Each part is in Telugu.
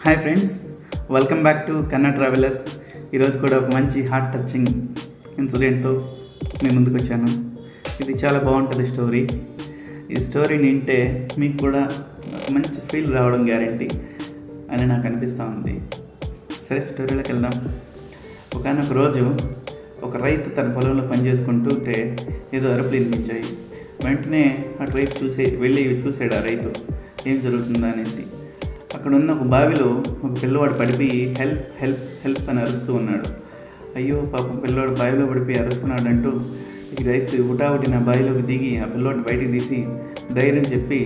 Hi friends, welcome back to కన్నా ట్రావెలర్. ఈరోజు కూడా ఒక మంచి హార్ట్ టచింగ్ ఇన్సిడెంట్తో మీ ముందుకు వచ్చాను. ఇది చాలా బాగుంటుంది స్టోరీ. ఈ స్టోరీని వింటే మీకు కూడా ఒక మంచి ఫీల్ రావడం గ్యారంటీ అని నాకు అనిపిస్తూ ఉంది. సరే, స్టోరీలోకి వెళ్దాం. ఒకనొక రోజు ఒక రైతు తన పొలంలో పనిచేసుకుంటుంటే ఏదో అరుపులు వినిపించాయి. వెంటనే అటువైపు వెళ్ళి చూసాడు ఆ రైతు, ఏం జరుగుతుందా అనేసి. అక్కడ ఉన్న ఒక బావిలో ఒక పిల్లవాడు పడిపోయి హెల్ప్ హెల్ప్ హెల్ప్ అని అరుస్తూ ఉన్నాడు. అయ్యో పాపం, పిల్లవాడు బావిలో పడిపోయి అరుస్తున్నాడు అంటూ ఈ రైతు హుటాహుటి నా బావిలోకి దిగి ఆ పిల్లవాడు బయటికి తీసి ధైర్యం చెప్పి,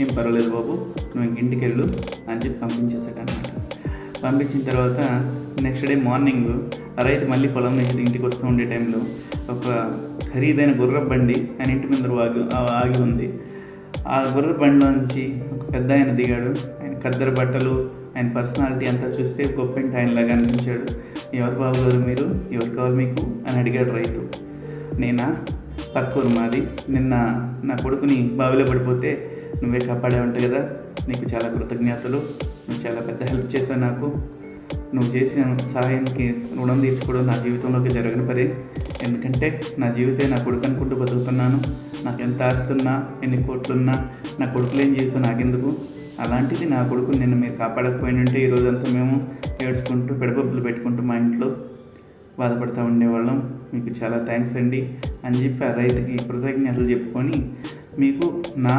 ఏం పర్వాలేదు బాబు, నువ్వు ఇంటికి వెళ్ళు అని చెప్పి పంపించేశాడు అనమాట. పంపించిన తర్వాత నెక్స్ట్ డే మార్నింగ్ ఆ రైతు మళ్ళీ పొలం నుంచి ఇంటికి వస్తూ ఉండే టైంలో ఒక ఖరీదైన గుర్రపు బండి ఆయన ఇంటి మీద ఆగి ఉంది. ఆ గుర్రపు బండిలో నుంచి ఒక పెద్ద ఆయన దిగాడు. ఆయన ఖద్దరు బట్టలు, ఆయన పర్సనాలిటీ అంతా చూస్తే గొప్పింటి ఆయనలాగా అనిపించాడు. ఎవరు బాబు గారు మీరు, ఎవరు కావాలి మీకు అని అడిగాడు రైతు. నేనా, పక్కూరు మాది. నిన్న నా కొడుకుని బావిలో పడిపోతే నువ్వే కాపాడే ఉంటావు కదా, నీకు చాలా కృతజ్ఞతలు. నువ్వు చాలా పెద్ద హెల్ప్ చేశావు నాకు. నువ్వు చేసిన సహాయానికి రుణం తీర్చుకోవడం నా జీవితంలోకి జరగని పని. ఎందుకంటే నా జీవితం నా కొడుకు అనుకుంటూ బతుకుతున్నాను. నాకు ఎంత ఆస్తున్నా, ఎన్ని కోట్లున్నా నా కొడుకు లేని జీవితం నాకెందుకు? అలాంటిది నా కొడుకు నిన్ను మీరు కాపాడకపోయినంటే ఈరోజంతా మేము ఏడ్చుకుంటూ పెడబొబ్బులు పెట్టుకుంటూ మా ఇంట్లో బాధపడుతూ ఉండేవాళ్ళం. మీకు చాలా థ్యాంక్స్ అండి అని చెప్పి ఆ రైతుకి కృతజ్ఞతలు చెప్పుకొని, మీకు నా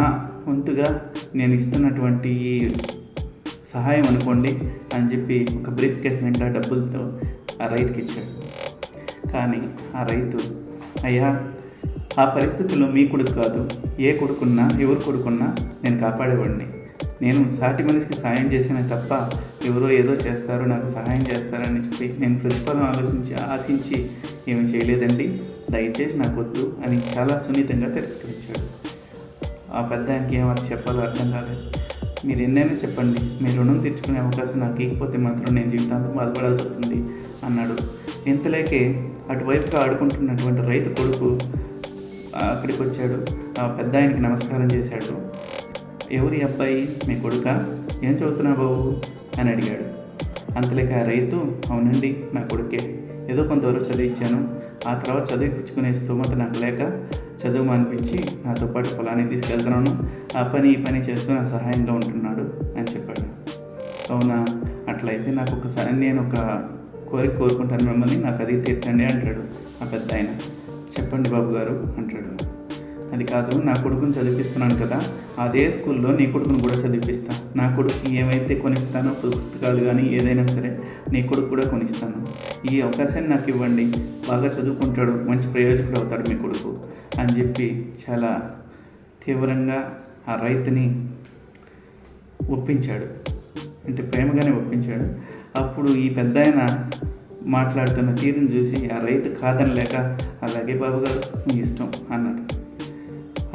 వంతుగా నేను ఇస్తున్నటువంటి ఈ సహాయం అనుకోండి అని చెప్పి ఒక బ్రీఫ్ కేస్ నిండా డబ్బులతో ఆ రైతుకి ఇచ్చాడు. కానీ ఆ రైతు, అయ్యా, ఆ పరిస్థితుల్లో మీ కొడుకు కాదు, ఏ కొడుకున్నా ఎవరు కొడుకున్నా నేను కాపాడేవాడిని. నేను సాటి మనిషికి సహాయం చేసిన తప్ప ఎవరో ఏదో చేస్తారు, నాకు సహాయం చేస్తారని చెప్పి నేను ప్రతిఫలం ఆశించి ఏమి చేయలేదండి, దయచేసి నాకు వద్దు అని చాలా సున్నితంగా తిరస్కరించాడు. ఆ పెద్ద ఆయనకి ఏమైనా చెప్పాలో అర్థం కాలేదు. మీరు ఎన్నైనా చెప్పండి, మీ రుణం తీర్చుకునే అవకాశం నాకు ఇకపోతే మాత్రం నేను జీవితాంతం బాధపడాల్సి వస్తుంది అన్నాడు. ఇంతలేకే అటువైపుగా ఆడుకుంటున్నటువంటి రైతు కొడుకు అక్కడికి వచ్చాడు. ఆ పెద్ద ఆయనకి నమస్కారం చేశాడు. ఎవరి అబ్బాయి, మీ కొడుకా? ఏం చదువుతున్నావు బాబు అని అడిగాడు. అంతలేక ఆ రైతు, అవునండి నా కొడుకే, ఏదో కొంతవరకు చదివించాను. ఆ తర్వాత చదివించుకునే స్తోమత నాకు లేక చదువు మానిపించి నాతో పాటు పొలానికి తీసుకెళ్తున్నాను. ఆ పని ఈ పని చేస్తూ నాకు సహాయంగా ఉంటున్నాడు అని చెప్పాడు. అవునా, అట్లయితే నాకు ఒకసారి నేను ఒక కోరిక కోరుకుంటాను మిమ్మల్ని, నాకు అది తీర్చండి అంటాడు ఆ పెద్ద ఆయన. చెప్పండి బాబు గారు అంటాడు. అది కాదు, నా కొడుకుని చదివిస్తున్నాను కదా, అదే స్కూల్లో నీ కొడుకుని కూడా చదివిస్తా. నా కొడుకు ఏమైతే కొనిస్తానో పుస్తకాలు కానీ ఏదైనా సరే నీ కొడుకు కూడా కొనిస్తాను. ఈ అవకాశాన్ని నాకు ఇవ్వండి, బాగా చదువుకుంటాడు, మంచి ప్రయోజకుడు అవుతాడు మీ కొడుకు అని చెప్పి చాలా తీవ్రంగా ఆ రైతుని ఒప్పించాడు. అంటే ప్రేమగానే ఒప్పించాడు. అప్పుడు ఈ పెద్ద ఆయన మాట్లాడుతున్న తీరుని చూసి ఆ రైతు కాదనలేక, అలాగే బాబు గారు మీ ఇష్టం అన్నాడు.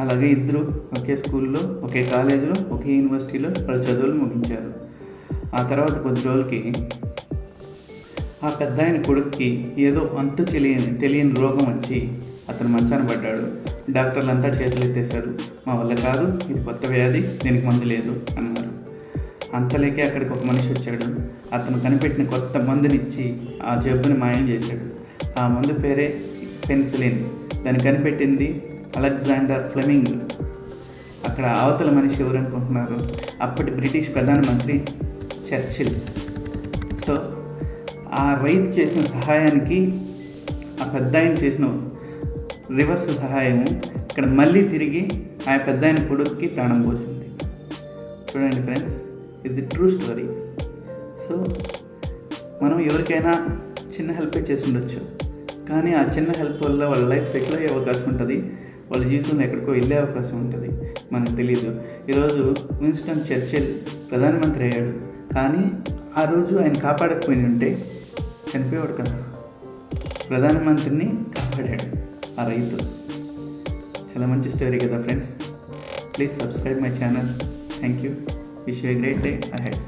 అలాగే ఇద్దరు ఒకే స్కూల్లో, ఒకే కాలేజీలో, ఒకే యూనివర్సిటీలో వాళ్ళ చదువులు ముగించారు. ఆ తర్వాత కొద్ది రోజులకి ఆ పెద్ద ఆయన కొడుక్కి ఏదో అంతు తెలియని రోగం వచ్చి అతను మంచాన పడ్డాడు. డాక్టర్లు అంతా చేతులు ఎత్తేశారు. మా వల్ల కాదు, ఇది కొత్త వ్యాధి, దీనికి మందు లేదు అన్నారు. అంతలేకే అక్కడికి ఒక మనిషి వచ్చాడు. అతను కనిపెట్టిన కొత్త మందునిచ్చి ఆ జబ్బుని మాయం చేశాడు. ఆ మందు పేరే పెన్సిలిన్. దాన్ని కనిపెట్టింది అలెగ్జాండర్ ఫ్లెమింగ్. అక్కడ అవతల మనిషి ఎవరు అనుకుంటున్నారు? అప్పటి బ్రిటిష్ ప్రధానమంత్రి చర్చిల్. సో ఆ రైతు చేసిన సహాయానికి ఆ పెద్ద ఆయన చేసిన రివర్స్ సహాయము ఇక్కడ మళ్ళీ తిరిగి ఆ పెద్ద ఆయన కొడుకుకి ప్రాణం పోసింది. చూడండి ఫ్రెండ్స్, ఇది ట్రూ స్టోరీ. సో మనం ఎవరికైనా చిన్న హెల్పే చేసి ఉండొచ్చు, కానీ ఆ చిన్న హెల్ప్ వల్ల వాళ్ళ లైఫ్ సెటిల్ అయ్యే అవకాశం ఉంటుంది, వాళ్ళ జీవితంలో ఎక్కడికో వెళ్ళే అవకాశం ఉంటుంది, మనకు తెలియదు. ఈరోజు విన్స్టన్ చర్చిల్ ప్రధానమంత్రి అయ్యాడు, కానీ ఆ రోజు ఆయన కాపాడకపోయి ఉంటే చనిపోయాడు కదా. ప్రధానమంత్రిని కాపాడాడు ఆ రైతు. చాలా మంచి స్టోరీ కదా friends. Please subscribe my channel. Thank you. Wish you a great day ahead.